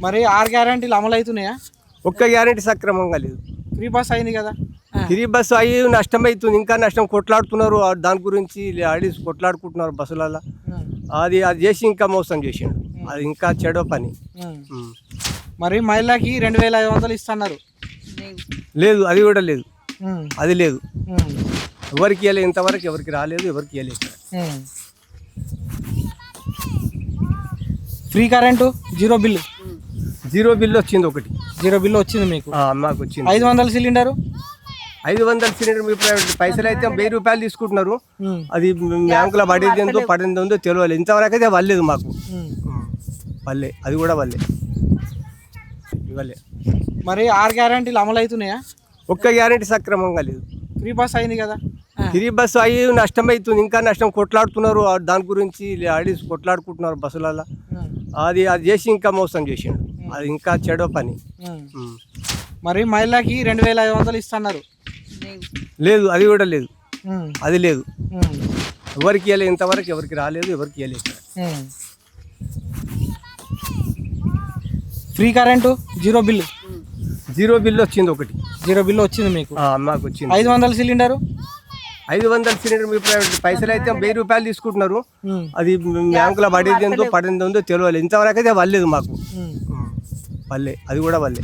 మరి 6 గ్యారెంటీలు అమలు అవుతున్నాయా? ఒక్క గ్యారెంటీ సక్రమంగా లేదు. ఫ్రీ బస్ అయింది కదా. ఫ్రీ బస్సు అయ్యి నష్టం అవుతుంది, ఇంకా నష్టం కొట్లాడుతున్నారు. దాని గురించి లేడీస్ కొట్లాడుకుంటున్నారు బస్సులలో. అది చేసి ఇంకా మోసం చేసిండు, అది ఇంకా చెడో పని. మరి మహిళకి 2500 ఇస్తున్నారు. లేదు, అది కూడా లేదు, అది లేదు. ఎవరికి ఇవ్వలేదు, ఇంతవరకు ఎవరికి రాలేదు, ఎవరికి ఇవ్వలేదు. Free current zero bill. Zero bill వచ్చింది, ఒకటి జీరో బిల్లు వచ్చింది మీకు. మాకు వచ్చింది 500 సిలిండరు. 500 సిలిండర్. మీ పైసలు అయితే 1000 రూపాయలు తీసుకుంటున్నారు. అది బ్యాంకులో పడేది ఉందో తెలియలేదు, ఇంతవరకు అయితే వల్లేదు మాకు. వల్లే, అది కూడా వల్లే ఇవ్వలే. మరి 6 గ్యారెంటీలు అమలు అవుతున్నాయా? ఒక్క గ్యారెంటీ సక్రమంగా లేదు. ఫ్రీ బస్ అయింది కదా. ఫ్రీ బస్సు అయ్యి నష్టం అవుతుంది, ఇంకా నష్టం కొట్లాడుతున్నారు. దాని గురించి లేడీస్ కొట్లాడుకుంటున్నారు బస్సులలో. అది చేసి ఇంకా మోసం చేసిండు, అది ఇంకా చెడో పని. మరి మహిళకి 2500 ఇస్తున్నారు. లేదు, అది కూడా లేదు, అది లేదు. ఎవరికి ఇవ్వలేదు, ఇంతవరకు ఎవరికి రాలేదు, ఎవరికి ఇవ్వలేదు. Free current zero bill. Zero bill వచ్చింది, ఒకటి జీరో బిల్లు వచ్చింది మీకు. మాకు వచ్చింది 500 సిలిండరు. 500 సిలిండర్. మీ పైసలు అయితే 1000 రూపాయలు తీసుకుంటున్నారు. అది బ్యాంకులో పడేది ఉందో తెలియలేదు, ఇంతవరకు అయితే వల్లేదు మాకు. వల్లే, అది కూడా వల్లే.